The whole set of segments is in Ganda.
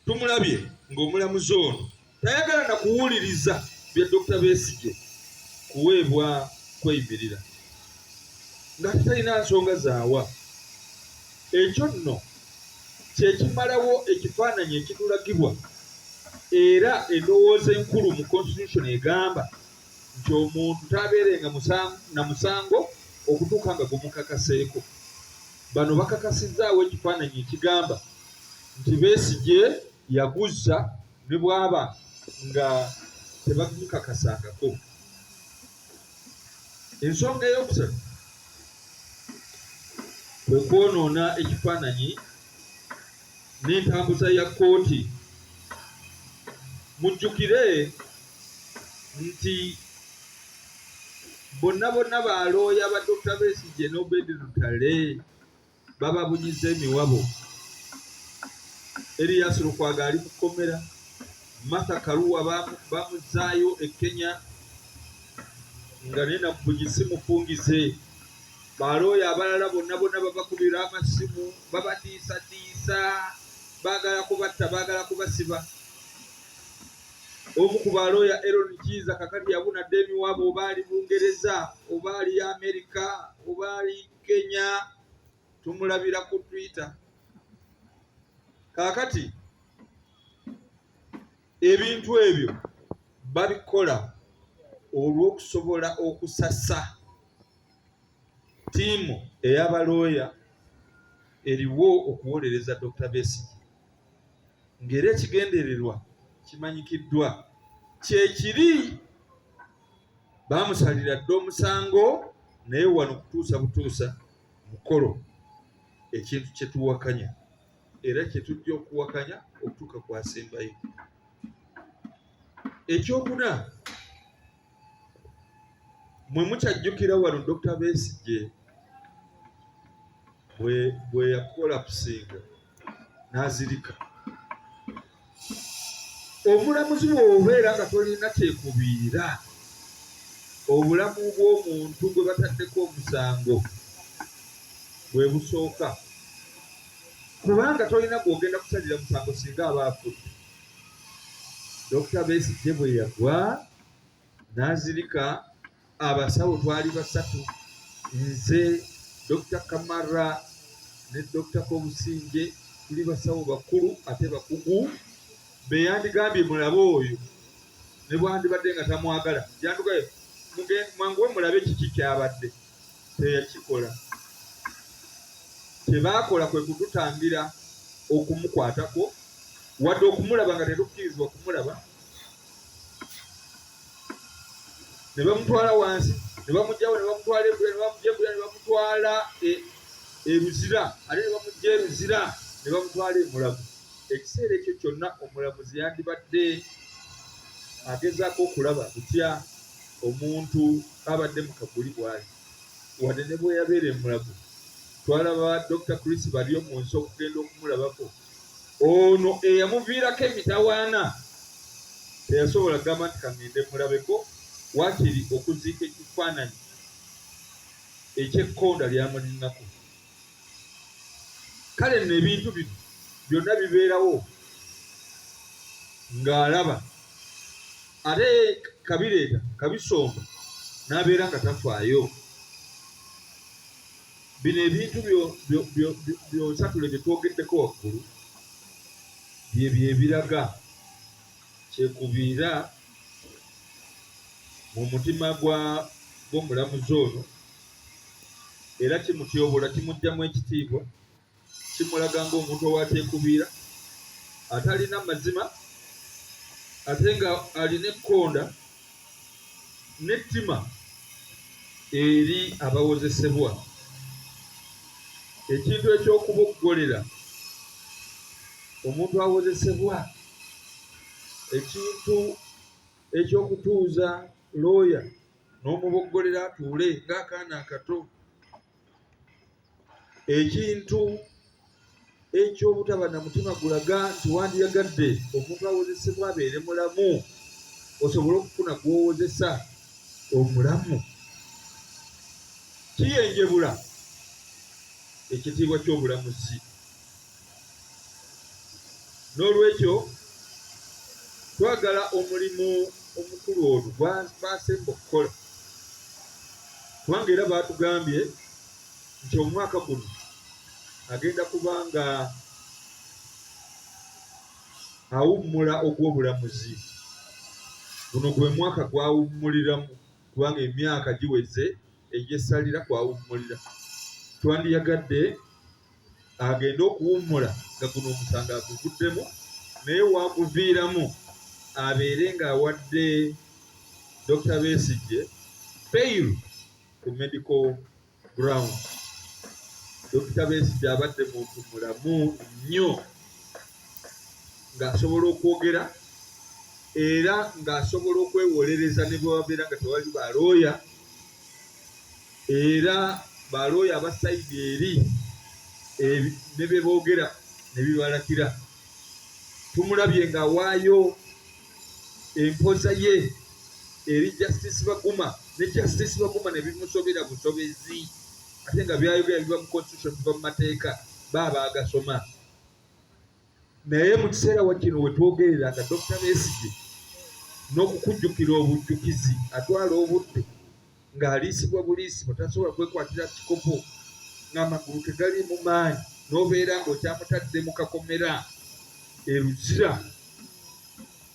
tumulabye ng'omulamuzi ono tayagala na kuwuliriza bya Dr. Besigye kuweebwa kweyimirira nga talina nsonga zaawa. Ekyo nno kyekimalawo ekifaananyi ekitulagibwa era endowooza enkulu mu constitution egamba nti omuntu tabeerenga na musango okutuuka nga gumukakaseeko. Bano bakakasizzaawo ekifaananyi ekigamba nti Besigye yaguzza ne bw'aba nga tebamukakasangako. Ensonga ey'okusatu kwe kwonoona ekifaananyi n'entambuza ya kkooti. Mujjukire nti bonna balooya ba Dr. Besigye n'Obedi Lutale bababunyiza emiwabo. Erias Lukwago ali ku kkomera, Martha Karua bamuzzaayo e Kenya nga nena mupugisi mufungize. Balooya abalala bonna babakubira amasimu, babatiisatiisa, baagala kubatta, baagala kubasiba. Omu ku balooya Aaron Kiiza kakati yabunadde emiwabo, oba ali Bungereza, oba ali Amerika, oba ali Kenya, tumulabira ku Twitter. Kaakati ebintu ebyo babikola olw'okusobola okusasa ttiimu ey'abalooya eriwo okuwolereza Dr. Besigye, ng'era ekigendererwa kimanyikiddwa kyekiri baamusalira dda omusango, naye wano kutuusa butuusa mukolo ekintu kye tuwakanya era kye tujja okuwakanya okutuuka ku asembayo. Ekyokuna, mwe mukyajjukira wano Dr. Besigye bwe yakolapusinga n'azirika. Omulamuzi bw'obeera nga tolina kyekubiira, obulamu bw'omuntu gwe bataddeko omusango bwe busooka, kubanga tolina gw'ogenda kusalira musango singa aba afudde. Dr. Besigye bwe yagwa n'azirika, abasawo twali basatu, nze, Dr. Kamara ne Dr. Kobusinge, tuli basawo bakulu ate bakugu. Be yandigambye mulabe oyo ne bwandibadde nga tamwagala, yandugaye mwanguwe mulabe kiki kyabadde. Teyakikola. Tebaakola kwe kututangira okumukwatako wadde okumulaba nga tetukkirizibwa kumulaba. Ne bamutwala wansi, ne bamugyawo, ne bamutwala ebula, ne bamugya ebula, ne bamutwala eruzira, ate ne bamugya eruzira, ne bamutwala emulago. Ekiseera ekyo kyonna omulamuzi yandibadde agezaako okulaba butya omuntu abadde mu kabuli bw'ali, wadde ne bwe yabeera emulago. Twalaba Dr. Chris Balyo mu nsi okugenda okumulabako. Ono eyamuviirako emitawaana teyasobola kugamba nti kangende mulabeko, waakiri okuziika ekifaananyi eky'ekkonda lyamulinako. Kale nno ebintu bino byonna bibeerawo ng'alaba, ate kabireeta kabisomba n'abeera nga tafaayo. Bino ebintu byonsatule bye twogeddeko waggulu byebyo ebiraga kyekubiira mu mutima gw'omulamuzi ono, era kimutyobola, kimuggyamu ekitiibwa, kimulaga ng'omuntu owakyekubiira atalina mazima ate nga alina ekkonda n'ettima eri abawozesebwa. Ekintu ekyokuboggolera omuntu awozesebwa, ekintu ekyokutuuza looya n'omuboggolera atuule ng'akaana akato, ekintu eky'obutaba na mutima gulaga nti wandiyagadde omuntu awozesebwa abeere mulamu, osobole okufuna gw'owozesa omulamu. Kiyenjebula ekitiibwa ky'obulamuzi. n'olwekyo twagala omulimu omukulu olwo gwasemba okukola, kubanga era baatugambye nti omwaka guno agenda kubanga awummula ogw'obulamuzi. Guno gwe mwaka gwawummuliramu, kubanga emyaka giweze egy'essalira kwawummulira. Twandiyagadde agenda okuwummula nga guno omusango aguvuddemu, naye waaguviiramu abeere ng'awadde Dr. Besigye bail ku medical ground. Dr. Besigye abadde muntu mulamu nnyo, ng'asobola okwogera era ng'asobola okwewolereza ne bwe babeera nga tewali balooya, era balooya abasayidi eri ne bye boogera ne bibalakira. Tumulabye ng'awaayo empoza ye eri Justice Baguma, ne Justice Baguma ne bimusobera busobezi, ate nga byayogera biba mu constitution, biba mu mateeka, baba agasoma. Naye mu kiseera wakino we twogerera nga Dr. Besigye n'okukujjukira obujjukizi atwala obudde ng'aliisibwa buliisibwa, tasobola kwekwatira kikopo, ng'amagulu tegali mu maanyi, n'obeera ng'okyamutadde mu kakomera eruzira,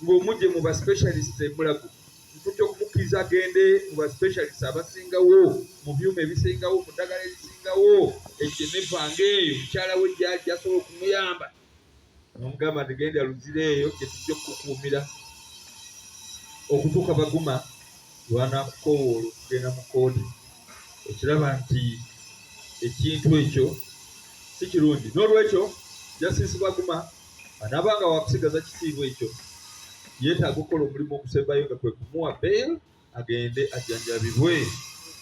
ng'omugye mu baspecialist e Mulago. Ntujja okumukkiriza agende mu baspecialist abasingawo, mu byuma ebisingawo, mu ddagala erisingawo, egeneva ng'eyo mukyala we gyali gyasobola okumuyamba. Nomugamba nti genda luzira eyo gye tujja okukuumira okutuuka Baguma lwanaakukowoola okugenda mu kooti. Okiraba nti ekintu ekyo si kirungi. N'olwekyo Justice Baguma anaabanga wakusigaza kitiibwa ekyo, yeetaaga okukola omulimu ogusembayo nga kwe kumuwa bail agende ajjanjabibwe,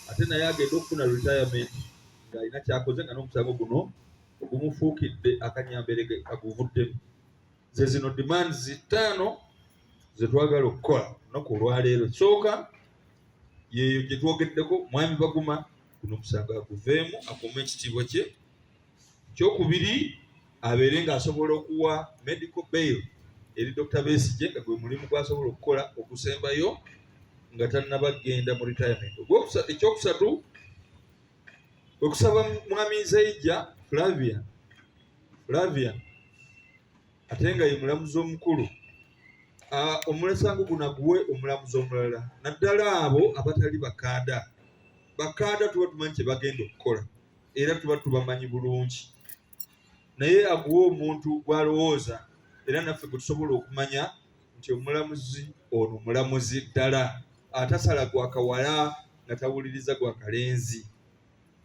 ate naye agende okufuna retirement ng'alina kyakoze, nga n'omusango guno ogumufuukidde akanyamberege aguvuddemu. Ze zino demands 5 ze twagala okukola olunaku olwaleero. Ekisooka yeeyo gye twogeddeko, mwami Baguma guno omusango aguveemu, akuume ekitiibwa kye. Ekyokubiri, abeere ng'asobola okuwa medical bail eri Dr. Besigye, nga gwe mulimu gw'asobola okukola ogusembayo nga tannaba genda mu retirement. Ekyokusatu, okusaba mwami Nzaija Flavia ate nga ye mulamuzi omukulu, omusango guno aguwe omulamuzi omulala, naddala abo abatali bakaada tuba tumanyi kye bagenda okukola era tuba tubamanyi bulungi, naye aguwe omuntu gw'alowooza era naffe gwe tusobola okumanya nti omulamuzi ono mulamuzi ddala, atasala gwa kawala nga tawuliriza gwa kalenzi,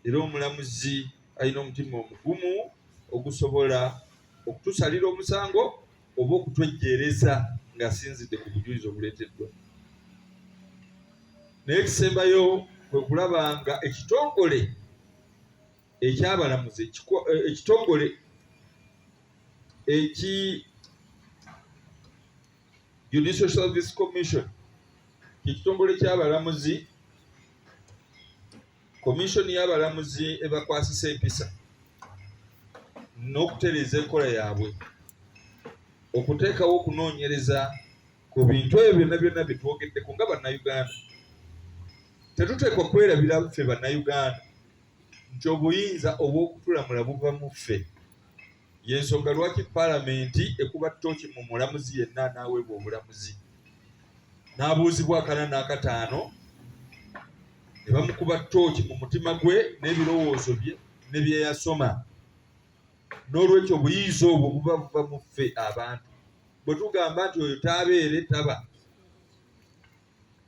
era omulamuzi alina omutima omugumu ogusobola okutusalira omusango oba okutwejjeereza ng'asinzidde ku bujulizi obuleeteddwa. Naye ekisembayo kwe kulaba nga ekitongole ekyabalamuzi, ekitongole Judicial Service Commission, ekitongole ky'abalamuzi, komishoni y'abalamuzi ebakwasisa empisa n'okutereeza enkola yaabwe, okuteekawo okunoonyereza ku bintu ebyo byonna byonna bye twogeddeko nga bannayuganda. Tetuteekwa kwerabira ffe bannayuganda nti obuyinza obw'okutulamula buva mu ffe. Y'ensonga lwaki Paalamenti ekuba ttooki mu mulamuzi yenna anaaweebwa obulamuzi, n'abuuzibwa 4 n'akataano, ne bamukuba ttooki mu mutima gwe n'ebirowoozo bye ne bye yasoma. N'olwekyo obuyinza obwo buba buva mu ffe abantu. Bwe tugamba nti oyo taabeere taba,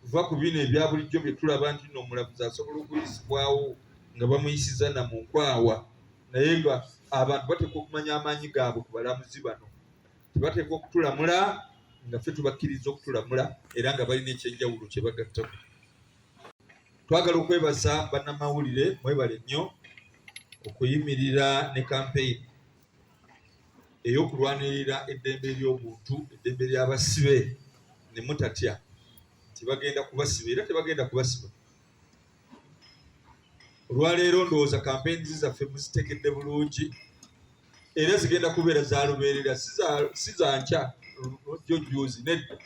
kuva ku bino ebya bulijjo bye tulaba nti n'omulamuzi asobola okuyisibwawo nga bamuyisiza na mu nkwawa, naye nga abantu bateekwa okumanya amaanyi gaabwe ku balamuzi bano. Tebateekwa okutulamula nga ffe tubakkiriza okutulamula era nga balina ekyenjawulo kye bagattamu. Twagala okwebaza bannamawulire, mwebale nnyo okuyimirira ne kampeyini ey'okulwanirira eddembe ly'obuntu, eddembe ly'abasibe, ne mutatya nti bagenda kubasiba era tebagenda kubasiba. Olwaleero ndowooza kampeyini zaffe muzitegedde bulungi era zigenda kubeera za lubeerera si za nkya jjojuuzi nedda.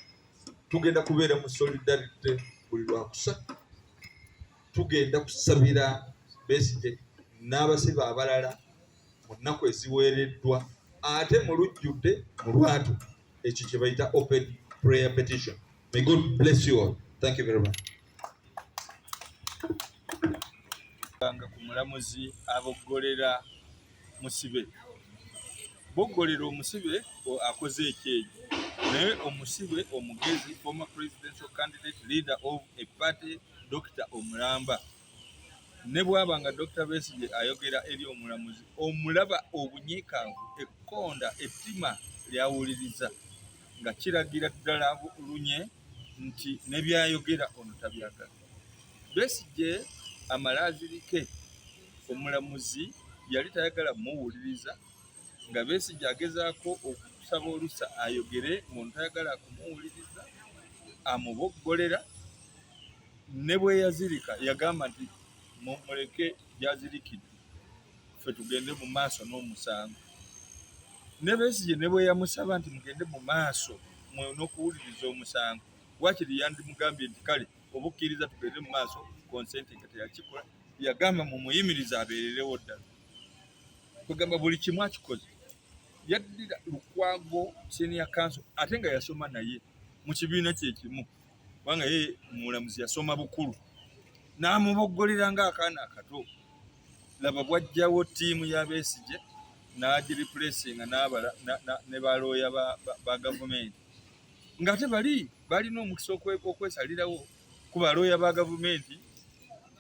Tugenda kubeera mu solidarity buli lwakusatu. Tugenda kusabira Besigye n'abasibe abalala mu nnaku eziweereddwa, ate mu lujjudde mu lwatu ekyo kye bayita open prayer petition. May God bless you all. Thank you very much. Ku mulamuzi aboggolera musibe, boggolera omusibe akoze ekyejo, naye omusibe omugezi, former presidential candidate leader of a party, Dr. Omulamba, ne bwaba nga Dr. Besigye ayogera eri omulamuzi, omulaba obunyiikaavu, ekkonda, ettima lyawuliriza nga kiragira ddala bulunye nti ne byayogera ono tabyagala. Besigye amalazirike, omulamuzi yali tayagala muwuliriza, nga Besigye agezaako okusaba olusa ayogere ng'ono tayagala kumuwuliriza, amuboggolera. Ne bwe yazirika yagamba nti muleke gyazirikidde, ffe tugende mu maaso n'omusango. Ne Besigye ne bwe yamusaba nti mugende mu maaso n'okuwuliriza omusango, wakiri yandimugambye nti kale oba okkiriza tugende mu maaso, consenti nga teyakikola, yagamba mumuyimirize abeererewo ddala. Kugamba buli kimu akikoze. Yaddira Lukwago senior council ate nga yasoma naye mu kibiina kye kimu, kubanga ye omulamuzi yasoma bukulu, n'amuboggolera ng'akaana akato. Laba bwajjawo ttiimu ya Besigye n'agiripulesinga ne balooya ba gavumenti, ng'ate balina omukisa okwesalirawo ku balooya ba gavumenti,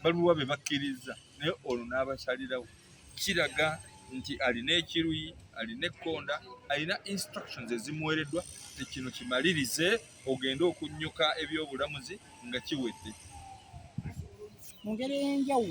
baluwa be bakkiriza, naye olwo n'abasalirawo. Kiraga nti alina ekiruyi, alina ekkonda, alina instructions ezimuweereddwa, ti kino kimalirize, ogende okunnyuka ebyobulamuzi nga kiwedde. Mu ngeri ey'enjawulo